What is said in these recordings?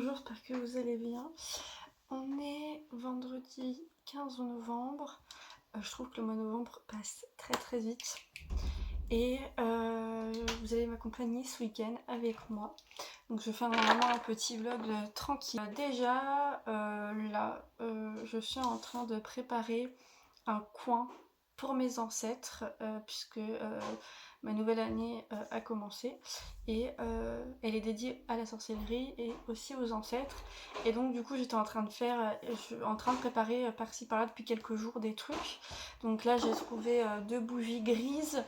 bonjour, j'espère que vous allez bien. On est vendredi 15 novembre. Je trouve que le mois de novembre passe très très vite. Et vous allez m'accompagner ce week-end avec moi. Donc je fais vraiment un petit vlog tranquille. Déjà, là, je suis en train de préparer un coin pour mes ancêtres, puisque ma nouvelle année a commencé et elle est dédiée à la sorcellerie et aussi aux ancêtres. Et donc du coup j'étais en train de préparer par-ci par-là depuis quelques jours des trucs. Donc là j'ai trouvé 2 bougies grises,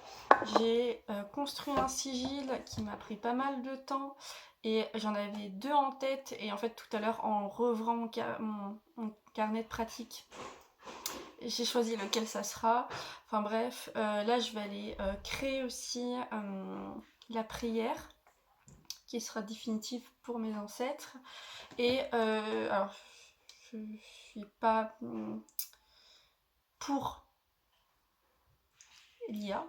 j'ai construit un sigil qui m'a pris pas mal de temps et j'en avais 2 en tête. Et en fait tout à l'heure en revrant mon carnet de pratique, j'ai choisi lequel ça sera. Enfin bref, là je vais aller créer aussi la prière qui sera définitive pour mes ancêtres. Et alors je suis pas pour l'IA,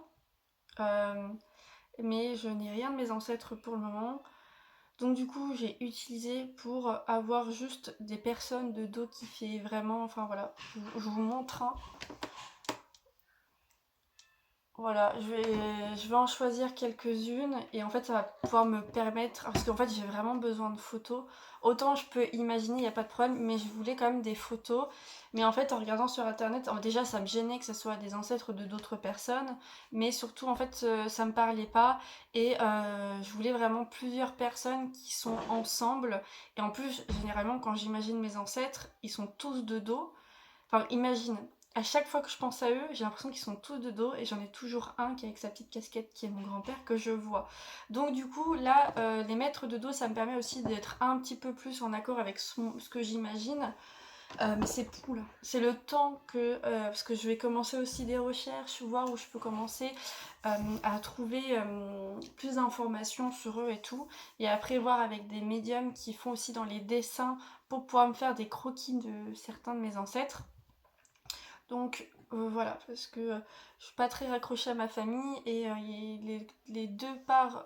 mais je n'ai rien de mes ancêtres pour le moment. Donc du coup j'ai utilisé pour avoir juste des personnes de dos qui fait vraiment, enfin voilà, je vous montre un. Voilà, je vais en choisir quelques-unes et en fait ça va pouvoir me permettre, parce qu'en fait j'ai vraiment besoin de photos. Autant je peux imaginer, il n'y a pas de problème, mais je voulais quand même des photos. Mais en fait en regardant sur internet, déjà ça me gênait que ce soit des ancêtres de d'autres personnes, mais surtout en fait ça me parlait pas. Et je voulais vraiment plusieurs personnes qui sont ensemble. Et en plus généralement quand j'imagine mes ancêtres, ils sont tous de dos. Enfin, imagine, à chaque fois que je pense à eux, j'ai l'impression qu'ils sont tous de dos et j'en ai toujours un qui est avec sa petite casquette qui est mon grand-père que je vois. Donc du coup, là, les mettre de dos, ça me permet aussi d'être un petit peu plus en accord avec ce que j'imagine. Mais c'est fou là, c'est le temps que... parce que je vais commencer aussi des recherches, voir où je peux commencer à trouver plus d'informations sur eux et tout. Et après voir avec des médiums qui font aussi dans les dessins pour pouvoir me faire des croquis de certains de mes ancêtres. Donc voilà, parce que je suis pas très raccrochée à ma famille et les deux parts,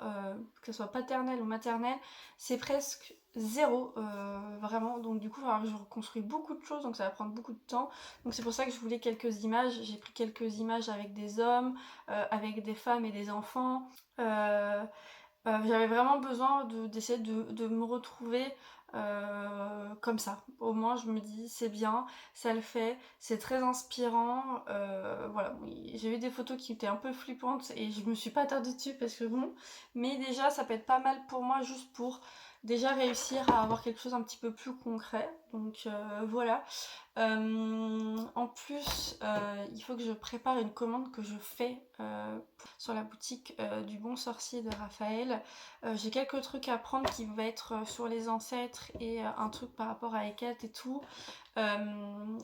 que ce soit paternelle ou maternelle, c'est presque zéro, vraiment. Donc du coup, alors, je reconstruis beaucoup de choses, donc ça va prendre beaucoup de temps. Donc c'est pour ça que je voulais quelques images. J'ai pris quelques images avec des hommes, avec des femmes et des enfants. J'avais vraiment besoin d'essayer de me retrouver comme ça. Au moins je me dis c'est bien, ça le fait, c'est très inspirant. Voilà, oui, j'ai vu des photos qui étaient un peu flippantes et je me suis pas attardée dessus parce que bon, mais déjà ça peut être pas mal pour moi juste pour déjà réussir à avoir quelque chose un petit peu plus concret. Donc voilà. En plus, il faut que je prépare une commande que je fais sur la boutique du Bon Sorcier de Raphaël. J'ai quelques trucs à prendre qui vont être sur les ancêtres et un truc par rapport à Hecate et tout.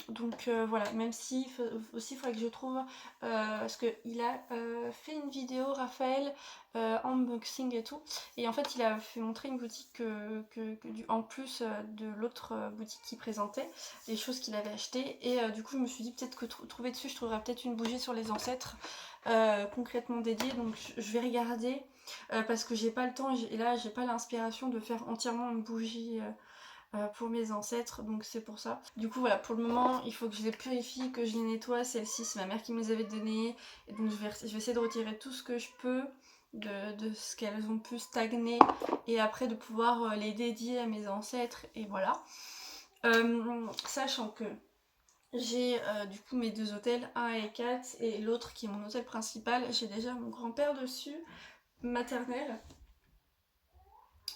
Donc voilà, même si aussi il faudrait que je trouve, parce qu'il a fait une vidéo Raphaël unboxing et tout, et en fait il a fait montrer une boutique en plus de l'autre boutique qui présentait les choses qu'il avait achetées. Et du coup je me suis dit peut-être que trouver dessus je trouverais peut-être une bougie sur les ancêtres concrètement dédiée. Donc je vais regarder parce que j'ai pas le temps et là j'ai pas l'inspiration de faire entièrement une bougie pour mes ancêtres, donc c'est pour ça. Du coup voilà, pour le moment il faut que je les purifie, que je les nettoie. Celle-ci c'est ma mère qui me les avait données, et donc je vais essayer de retirer tout ce que je peux de ce qu'elles ont pu stagner, et après de pouvoir les dédier à mes ancêtres. Et voilà, sachant que j'ai du coup mes 2 hôtels, un à Hecate et l'autre qui est mon hôtel principal. J'ai déjà mon grand-père dessus, maternel,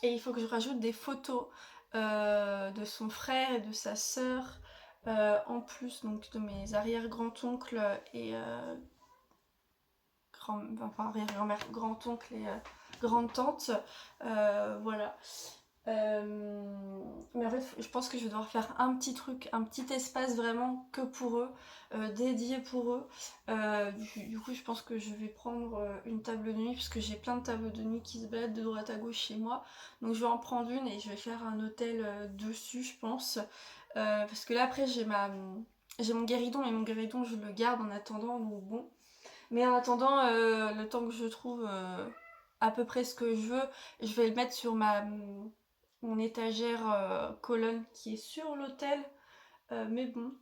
et il faut que je rajoute des photos de son frère et de sa sœur, en plus donc de mes arrière-grand-oncles et arrière-grand-mère, grand-oncle et grande-tante. Voilà. Mais en fait je pense que je vais devoir faire un petit truc, un petit espace vraiment que pour eux, dédié pour eux. Du coup je pense que je vais prendre une table de nuit, parce que j'ai plein de tables de nuit qui se baladent de droite à gauche chez moi. Donc je vais en prendre une et je vais faire un hôtel dessus, je pense. Parce que là après j'ai mon guéridon, et mon guéridon je le garde en attendant, donc bon. Mais en attendant, le temps que je trouve à peu près ce que je veux, je vais le mettre sur mon étagère colonne qui est sur l'autel. Mais bon,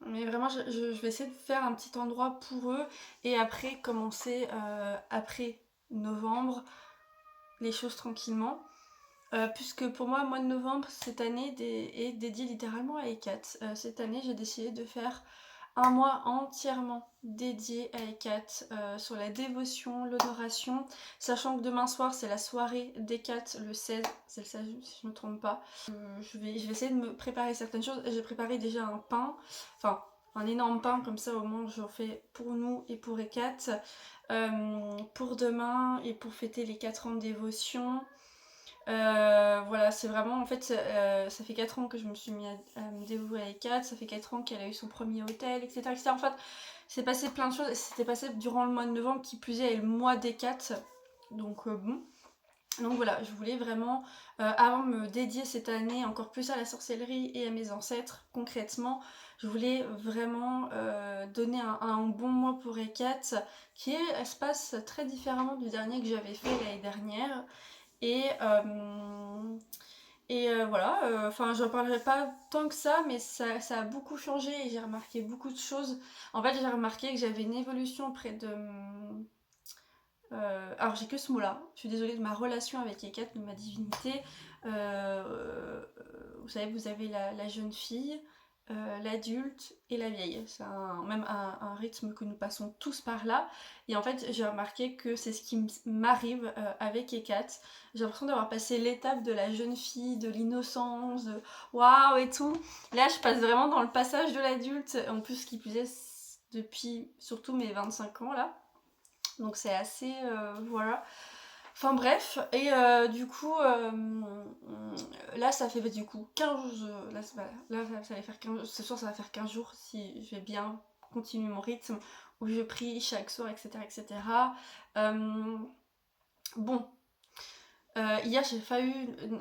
mais vraiment je vais essayer de faire un petit endroit pour eux et après commencer après novembre les choses tranquillement. Puisque pour moi, mois de novembre cette année est dédié littéralement à Hécate. Cette année, j'ai décidé de faire un mois entièrement dédié à Hécate sur la dévotion, l'honoration, sachant que demain soir c'est la soirée d'Hécate le 16, c'est le 16 si je ne me trompe pas. Je vais essayer de me préparer certaines choses. J'ai préparé déjà un pain, enfin un énorme pain comme ça au moins j'en fais pour nous et pour Hécate, pour demain et pour fêter les 4 ans de dévotion. Voilà, c'est vraiment en fait ça fait 4 ans que je me suis mis à me dévouer à Hécate, ça fait 4 ans qu'elle a eu son premier hôtel, etc. etc. En fait, c'est passé plein de choses, c'était passé durant le mois de novembre qui plus est le mois d'Hécate. Donc bon. Donc voilà, je voulais vraiment avant de me dédier cette année encore plus à la sorcellerie et à mes ancêtres concrètement, je voulais vraiment donner un bon mois pour Hécate qui se passe très différemment du dernier que j'avais fait l'année dernière. Et, voilà, enfin j'en parlerai pas tant que ça, mais ça a beaucoup changé et j'ai remarqué beaucoup de choses. En fait, j'ai remarqué que j'avais une évolution auprès de... alors j'ai que ce mot-là, je suis désolée, de ma relation avec Hécate, de ma divinité. Vous savez, vous avez la jeune fille, l'adulte et la vieille. C'est même un rythme que nous passons tous par là. Et en fait, j'ai remarqué que c'est ce qui m'arrive avec Hécate. J'ai l'impression d'avoir passé l'étape de la jeune fille, de l'innocence, de waouh et tout. Là, je passe vraiment dans le passage de l'adulte. En plus, ce qui plus est, depuis surtout mes 25 ans là. Donc c'est assez... voilà. Enfin bref, et du coup, là ça fait du coup 15... Là, ça va faire 15... Ce soir ça va faire 15 jours si je vais bien continuer mon rythme, où je prie chaque soir, etc. etc. Bon, hier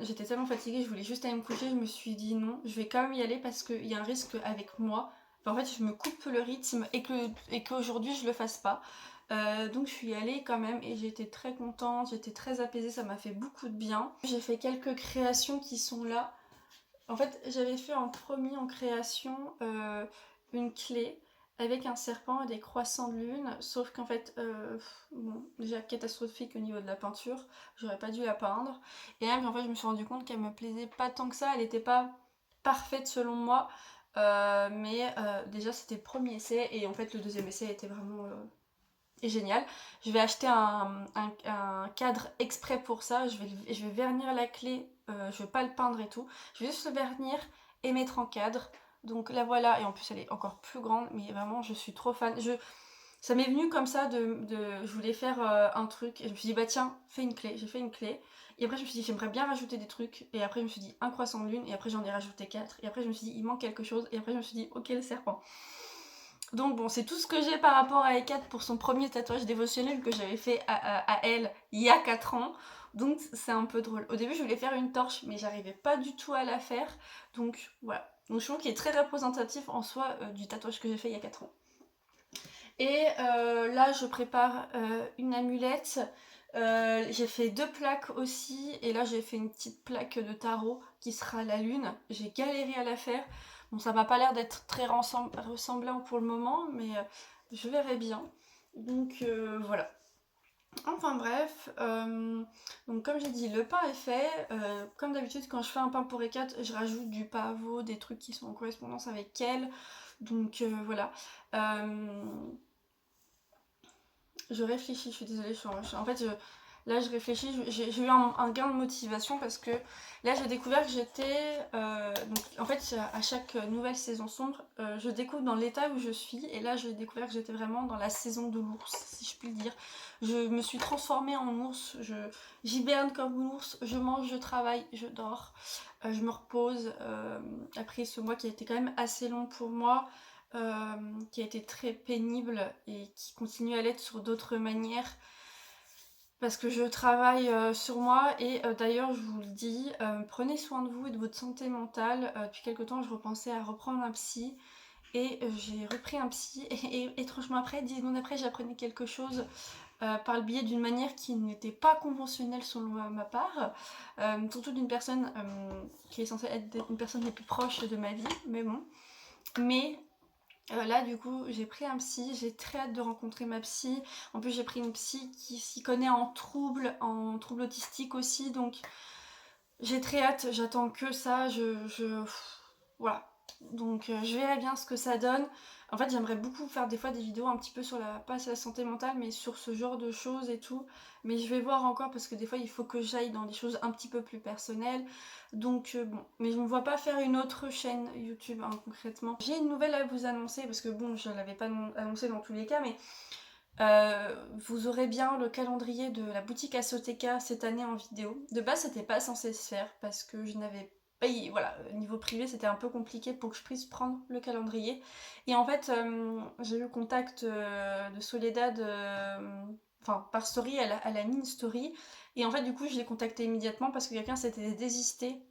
j'étais tellement fatiguée, je voulais juste aller me coucher, je me suis dit non, je vais quand même y aller parce qu'il y a un risque avec moi. Enfin, en fait, je me coupe le rythme et qu'aujourd'hui je le fasse pas. Donc je suis allée quand même et j'ai été très contente, j'étais très apaisée, ça m'a fait beaucoup de bien. J'ai fait quelques créations qui sont là. En fait, j'avais fait en premier en création une clé avec un serpent et des croissants de lune, sauf qu'en fait, bon, déjà catastrophique au niveau de la peinture, j'aurais pas dû la peindre. Et même en fait, je me suis rendu compte qu'elle me plaisait pas tant que ça, elle était pas parfaite selon moi, mais déjà c'était le premier essai et en fait le deuxième essai était vraiment génial. Je vais acheter un cadre exprès pour ça. Je vais vernir la clé. Je vais pas le peindre et tout. Je vais juste le vernir et mettre en cadre. Donc la voilà. Et en plus, elle est encore plus grande. Mais vraiment, je suis trop fan. Ça m'est venu comme ça je voulais faire un truc. Et je me suis dit, bah tiens, fais une clé. J'ai fait une clé. Et après, je me suis dit, j'aimerais bien rajouter des trucs. Et après, je me suis dit, un croissant de lune. Et après, j'en ai rajouté 4. Et après, je me suis dit, il manque quelque chose. Et après, je me suis dit, ok, le serpent. Donc bon, c'est tout ce que j'ai par rapport à Hécate pour son premier tatouage dévotionnel que j'avais fait à elle il y a 4 ans. Donc c'est un peu drôle. Au début, je voulais faire une torche, mais j'arrivais pas du tout à la faire. Donc voilà. Donc je trouve qu'il est très représentatif en soi du tatouage que j'ai fait il y a 4 ans. Et là, je prépare une amulette. J'ai fait 2 plaques aussi. Et là, j'ai fait une petite plaque de tarot qui sera la lune. J'ai galéré à la faire. Bon, ça m'a pas l'air d'être très ressemblant pour le moment, mais je verrai bien. Donc voilà. Enfin bref, donc comme j'ai dit, le pain est fait. Comme d'habitude, quand je fais un pain pour Hécate, je rajoute du pavot, des trucs qui sont en correspondance avec elle. Donc voilà. Je réfléchis, je suis désolée, en fait, là je réfléchis, j'ai eu un gain de motivation parce que là j'ai découvert que j'étais, donc en fait à chaque nouvelle saison sombre, je découvre dans l'état où je suis et là j'ai découvert que j'étais vraiment dans la saison de l'ours, si je puis le dire. Je me suis transformée en ours, j'hiberne comme un ours, je mange, je travaille, je dors, je me repose, après ce mois qui a été quand même assez long pour moi. Qui a été très pénible et qui continue à l'être sur d'autres manières parce que je travaille sur moi et d'ailleurs je vous le dis, prenez soin de vous et de votre santé mentale. Depuis quelques temps je repensais à reprendre un psy et j'ai repris un psy et étrangement après, 10 secondes après j'apprenais quelque chose par le biais d'une manière qui n'était pas conventionnelle selon ma part, surtout d'une personne qui est censée être une personne les plus proches de ma vie, mais bon. Mais là du coup j'ai pris un psy, j'ai très hâte de rencontrer ma psy. En plus j'ai pris une psy qui s'y connaît en troubles autistiques aussi, donc j'ai très hâte, j'attends que ça, voilà. Donc je verrai bien ce que ça donne. En fait j'aimerais beaucoup faire des fois des vidéos un petit peu sur pas sur la santé mentale, mais sur ce genre de choses et tout. Mais je vais voir encore parce que des fois il faut que j'aille dans des choses un petit peu plus personnelles. Donc bon, mais je ne me vois pas faire une autre chaîne YouTube hein, concrètement. J'ai une nouvelle à vous annoncer parce que bon je ne l'avais pas annoncé dans tous les cas, mais vous aurez bien le calendrier de la boutique Asoteka cette année en vidéo. De base c'était pas censé se faire parce que je n'avais pas, voilà, niveau privé c'était un peu compliqué pour que je puisse prendre le calendrier. Et en fait j'ai eu le contact de Soledad, enfin par story, elle a mis une story. Et en fait du coup je l'ai contactée immédiatement parce que quelqu'un s'était désisté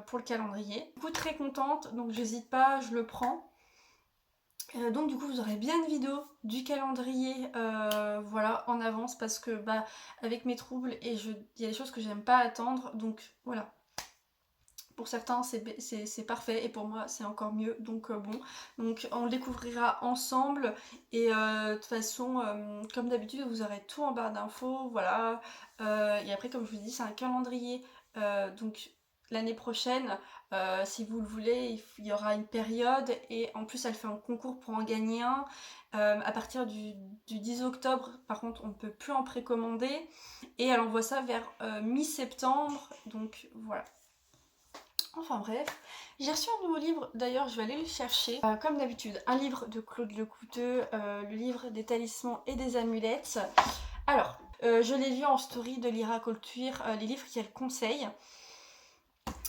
pour le calendrier. Du coup très contente, donc j'hésite pas, je le prends. Donc du coup vous aurez bien une vidéo du calendrier voilà en avance parce que bah avec mes troubles et il y a des choses que j'aime pas attendre, donc voilà. Pour certains c'est parfait et pour moi c'est encore mieux, donc bon, donc on le découvrira ensemble. Et de toute façon comme d'habitude vous aurez tout en barre d'infos, voilà. Et après comme je vous dis c'est un calendrier donc l'année prochaine, si vous le voulez, il y aura une période et en plus elle fait un concours pour en gagner un. À partir du 10 octobre, par contre, on ne peut plus en précommander et elle envoie ça vers mi-septembre, donc voilà. Enfin bref, j'ai reçu un nouveau livre, d'ailleurs je vais aller le chercher. Comme d'habitude, un livre de Claude Lecouteux, le livre des talismans et des amulettes. Alors, je l'ai vu en story de Lyra Coltuire, les livres qu'elle conseille.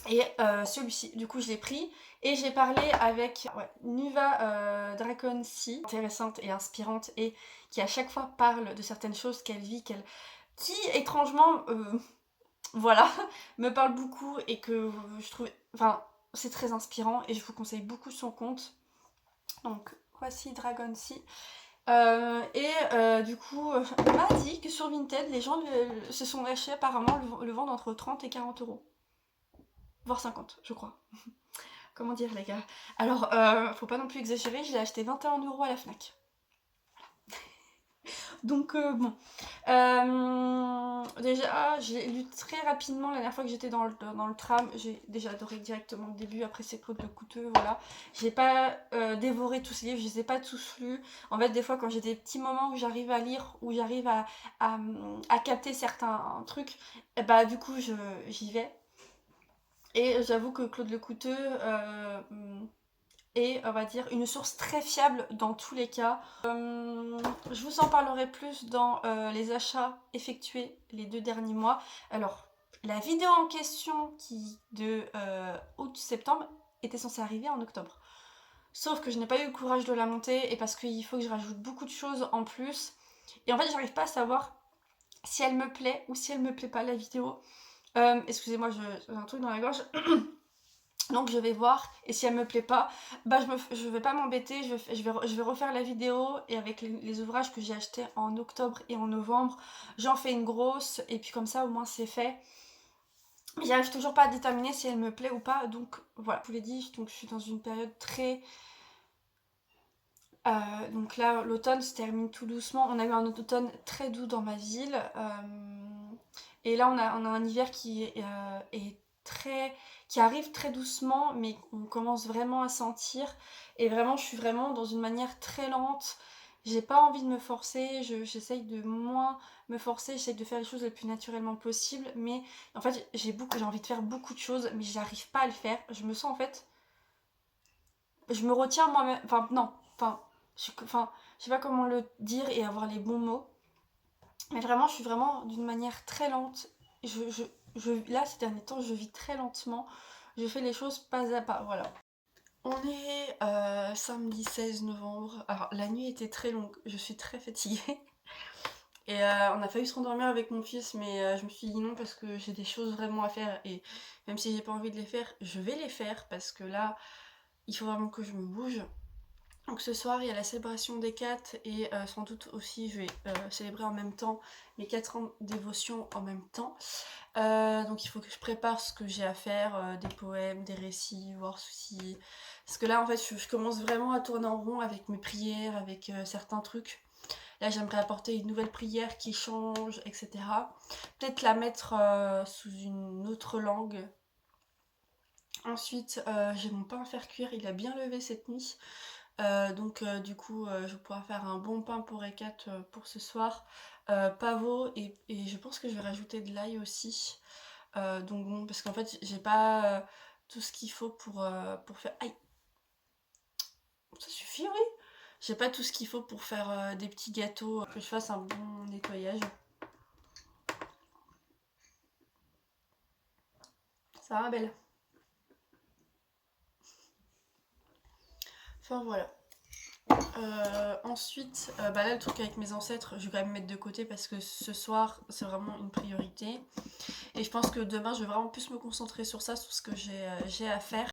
Et celui-ci, du coup je l'ai pris et j'ai parlé avec Nuva Draconcy, intéressante et inspirante et qui à chaque fois parle de certaines choses qu'elle vit, qui étrangement, voilà, me parle beaucoup et que je trouve, enfin c'est très inspirant et je vous conseille beaucoup son compte. Donc voici Draconcy. Du coup, on m'a dit que sur Vinted, les gens se sont achetés apparemment le vendent entre 30 et 40 euros. Voire 50, je crois. Comment dire, les gars? Alors, faut pas non plus exagérer, je l'ai acheté 21 euros à la Fnac. Donc, bon. Déjà, j'ai lu très rapidement la dernière fois que j'étais dans le tram. J'ai déjà adoré directement le début. Après, c'est Claude Lecouteux, voilà. J'ai pas dévoré tous ces livres, je les ai pas tous lus. En fait, des fois, quand j'ai des petits moments où j'arrive à lire, où j'arrive à capter certains trucs, et bah, du coup, j'y vais. Et j'avoue que Claude Lecouteux est, on va dire, une source très fiable dans tous les cas. Je vous en parlerai plus dans les achats effectués les 2 derniers mois. Alors, la vidéo en question qui de août-septembre était censée arriver en octobre. Sauf que je n'ai pas eu le courage de la monter et parce qu'il faut que je rajoute beaucoup de choses en plus. Et en fait, j'arrive pas à savoir si elle me plaît ou si elle me plaît pas la vidéo. Excusez-moi, j'ai un truc dans la gorge. Donc je vais voir et si elle me plaît pas, bah je vais pas m'embêter, je vais refaire la vidéo et avec les ouvrages que j'ai achetés en octobre et en novembre, j'en fais une grosse et puis comme ça au moins c'est fait. J'arrive toujours pas à déterminer si elle me plaît ou pas, donc voilà, je vous l'ai dit, donc je suis dans une période très... donc là l'automne se termine tout doucement, on a eu un automne très doux dans ma ville et là on a un hiver qui est très... qui arrive très doucement mais qu'on commence vraiment à sentir et vraiment je suis vraiment dans une manière très lente. J'ai pas envie de me forcer, j'essaye de moins me forcer, j'essaye de faire les choses le plus naturellement possible, mais en fait j'ai envie de faire beaucoup de choses mais j'arrive pas à le faire. Je me sens en fait... Je me retiens moi-même, enfin non, je sais pas comment le dire et avoir les bons mots, mais vraiment je suis vraiment d'une manière très lente. Là ces derniers temps je vis très lentement, je fais les choses pas à pas, voilà. On est samedi 16 novembre, alors la nuit était très longue, je suis très fatiguée. Et on a failli se rendormir avec mon fils, mais je me suis dit non parce que j'ai des choses vraiment à faire et même si j'ai pas envie de les faire, je vais les faire parce que là, il faut vraiment que je me bouge. Donc ce soir il y a la célébration des 4 et sans doute aussi je vais célébrer en même temps mes 4 ans de dévotion en même temps. Donc il faut que je prépare ce que j'ai à faire, des poèmes, des récits, voir si... Parce que là en fait je commence vraiment à tourner en rond avec mes prières, avec certains trucs. Là j'aimerais apporter une nouvelle prière qui change, etc. Peut-être la mettre sous une autre langue. Ensuite j'ai mon pain à faire cuire, il a bien levé cette nuit. Donc du coup je vais pouvoir faire un bon pain pour Ekat pour ce soir. Pavot et je pense que je vais rajouter de l'ail aussi. Donc bon, parce qu'en fait j'ai pas tout ce qu'il faut pour faire... Aïe, ça suffit oui. J'ai pas tout ce qu'il faut pour faire des petits gâteaux, que je fasse un bon nettoyage. Ça va belle. Enfin voilà. Ensuite, bah là le truc avec mes ancêtres, je vais quand même mettre de côté parce que ce soir c'est vraiment une priorité. Et je pense que demain je vais vraiment plus me concentrer sur ça, sur ce que j'ai à faire.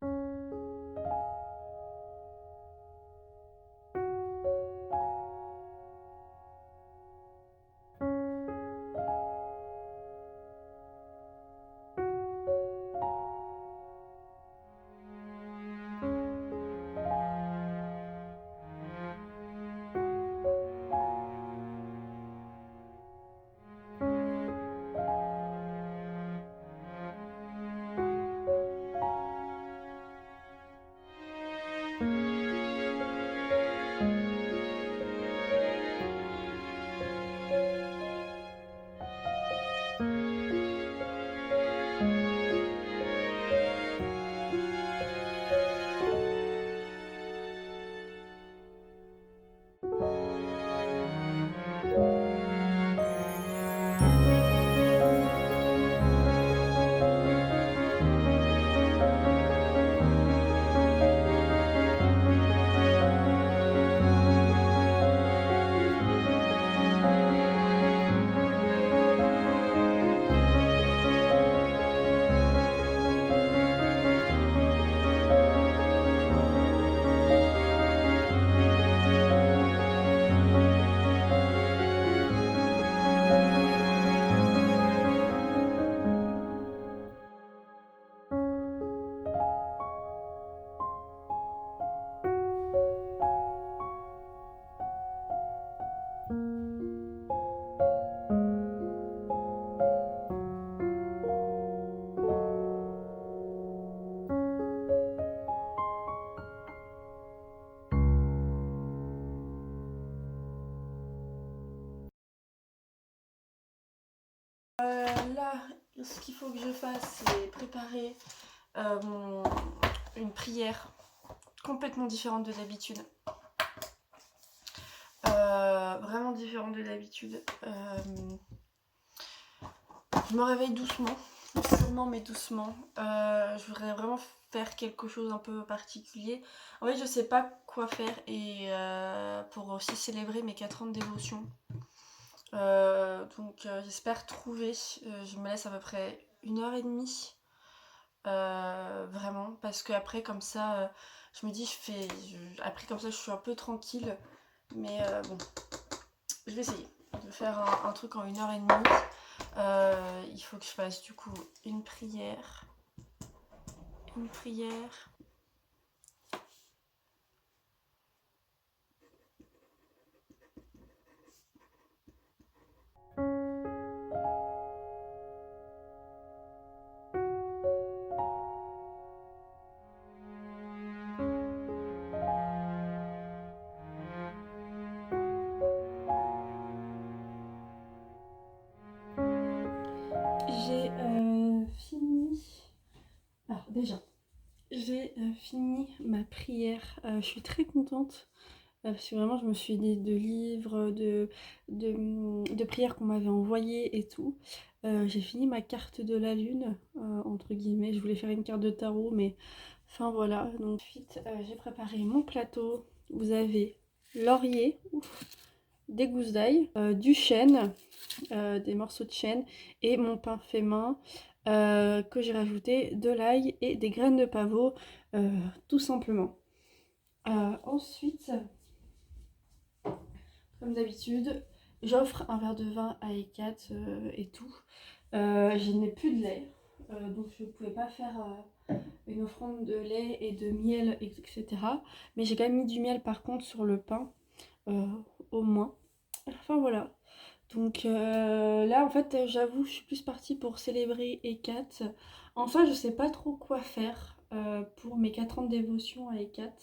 Là, ce qu'il faut que je fasse, c'est préparer une prière complètement différente de d'habitude. Vraiment différente de d'habitude. Je me réveille doucement, sûrement mais doucement. Je voudrais vraiment faire quelque chose un peu particulier. En fait, je sais pas quoi faire et pour aussi célébrer mes 4 ans de dévotion. Donc j'espère trouver. Je me laisse à peu près 1 heure et demie. Vraiment, parce que après comme ça, je me dis, après comme ça, je suis un peu tranquille. Mais bon, je vais essayer de faire un truc en 1 heure et demie. Il faut que je fasse du coup une prière. Une prière. J'ai fini. Alors déjà, j'ai fini ma prière. Je suis très contente. Parce que vraiment, je me suis dit de livres, de prières qu'on m'avait envoyées et tout. J'ai fini ma carte de la lune, entre guillemets. Je voulais faire une carte de tarot, mais enfin voilà. Donc, ensuite, j'ai préparé mon plateau. Vous avez laurier, des gousses d'ail, du chêne, des morceaux de chêne et mon pain fait main. Que j'ai rajouté de l'ail et des graines de pavot, tout simplement. Ensuite, comme d'habitude, j'offre un verre de vin à Ekat et tout. Je n'ai plus de lait, donc je ne pouvais pas faire une offrande de lait et de miel, etc. Mais j'ai quand même mis du miel par contre sur le pain, euh, au moins. Enfin voilà. Donc là, en fait, j'avoue, je suis plus partie pour célébrer Ekat. En soi, je sais pas trop quoi faire pour mes 4 ans de dévotion à Ekat.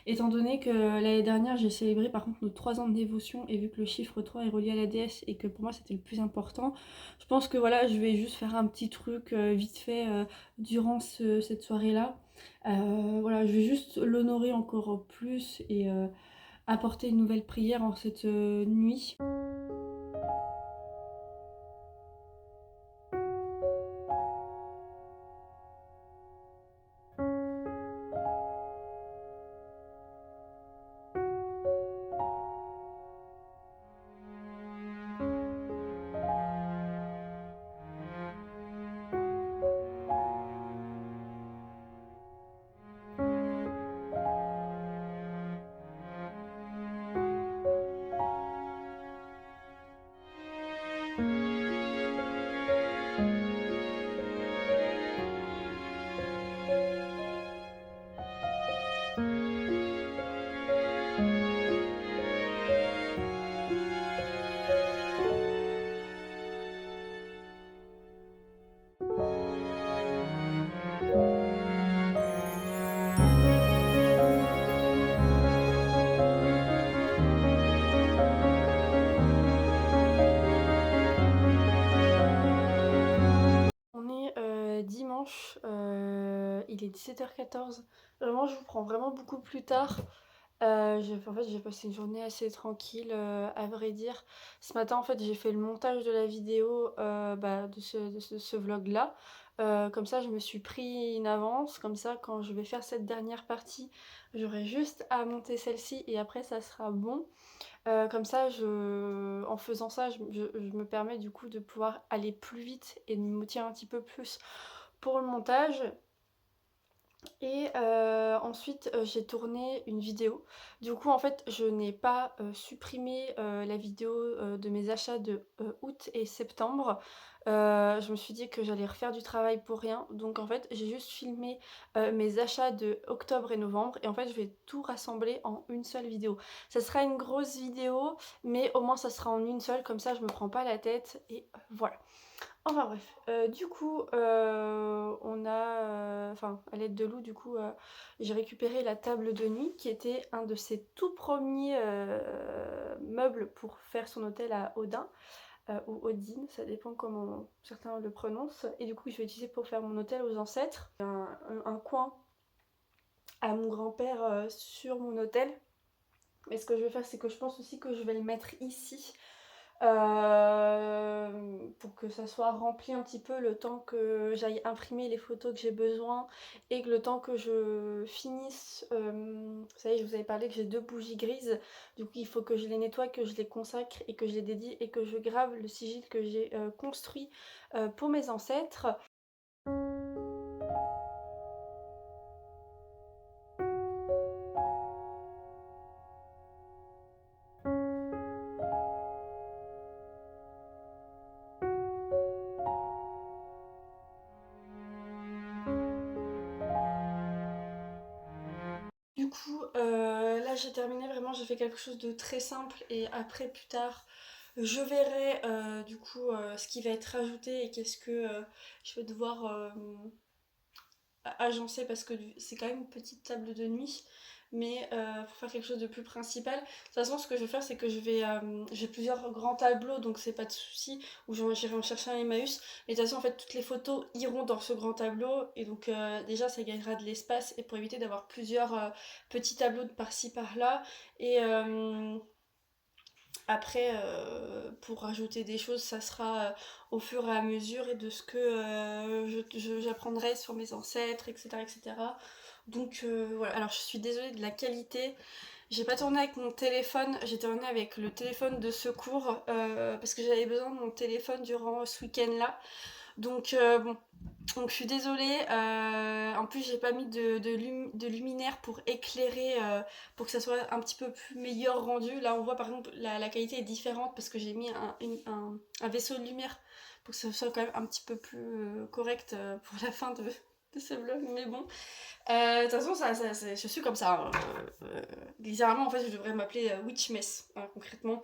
Étant donné que l'année dernière, j'ai célébré par contre nos 3 ans de dévotion, et vu que le chiffre 3 est relié à la déesse et que pour moi c'était le plus important, je pense que voilà, je vais juste faire un petit truc vite fait durant cette soirée-là. Voilà, je vais juste l'honorer encore plus et apporter une nouvelle prière en cette nuit. On est dimanche, il est 17h14. Vraiment, je vous prends vraiment beaucoup plus tard. En fait, j'ai passé une journée assez tranquille, à vrai dire. Ce matin, en fait, j'ai fait le montage de la vidéo de ce vlog-là. Comme ça, je me suis pris une avance. Comme ça, quand je vais faire cette dernière partie, j'aurai juste à monter celle-ci et après, ça sera bon. Comme ça, en faisant ça, je me permets du coup de pouvoir aller plus vite et de me motiver un petit peu plus pour le montage. Et ensuite, j'ai tourné une vidéo. Du coup, en fait, je n'ai pas supprimé la vidéo de mes achats de août et septembre. Je me suis dit que j'allais refaire du travail pour rien. Donc, en fait, j'ai juste filmé mes achats de octobre et novembre. Et en fait, je vais tout rassembler en une seule vidéo. Ça sera une grosse vidéo, mais au moins, ça sera en une seule. Comme ça, je me prends pas la tête. Et voilà. Enfin bref, du coup, on a, enfin à l'aide de Lou du coup, j'ai récupéré la table de nuit qui était un de ses tout premiers meubles pour faire son hôtel à Odin, ou Odine, ça dépend comment certains le prononcent. Et du coup je vais l'utiliser pour faire mon hôtel aux ancêtres. Un coin à mon grand-père sur mon hôtel. Mais ce que je vais faire, c'est que je pense aussi que je vais le mettre ici. Pour que ça soit rempli un petit peu le temps que j'aille imprimer les photos que j'ai besoin et que le temps que je finisse. Vous savez, je vous avais parlé que j'ai 2 bougies grises, du coup il faut que je les nettoie, que je les consacre et que je les dédie et que je grave le sigil que j'ai construit pour mes ancêtres. Du coup, là j'ai terminé, vraiment j'ai fait quelque chose de très simple et après plus tard je verrai du coup ce qui va être rajouté et qu'est-ce que je vais devoir agencer parce que c'est quand même une petite table de nuit. Mais pour faire quelque chose de plus principal, de toute façon ce que je vais faire c'est que j'ai plusieurs grands tableaux donc c'est pas de souci, où j'irai en chercher un Emmaüs. Mais de toute façon en fait toutes les photos iront dans ce grand tableau et donc déjà ça gagnera de l'espace et pour éviter d'avoir plusieurs petits tableaux de par-ci par-là. Et après, pour rajouter des choses, ça sera au fur et à mesure et de ce que j'apprendrai sur mes ancêtres, etc. etc. Donc voilà, alors je suis désolée de la qualité. J'ai pas tourné avec mon téléphone, j'ai tourné avec le téléphone de secours parce que j'avais besoin de mon téléphone durant ce week-end-là. Donc bon, donc je suis désolée. En plus j'ai pas mis de luminaire pour éclairer, pour que ça soit un petit peu plus meilleur rendu. Là on voit par exemple la qualité est différente parce que j'ai mis un vaisseau de lumière pour que ça soit quand même un petit peu plus correct pour la fin de ce vlog. Mais bon, de toute façon je suis comme ça, hein. Littéralement en fait je devrais m'appeler Witchmess, hein, concrètement.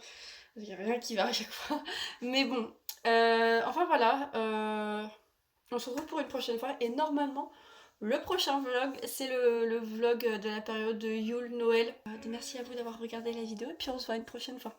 Il n'y a rien qui va à chaque fois. Mais bon, enfin voilà. On se retrouve pour une prochaine fois. Et normalement, le prochain vlog, c'est le vlog de la période de Yule, Noël. Merci à vous d'avoir regardé la vidéo. Et puis on se voit une prochaine fois.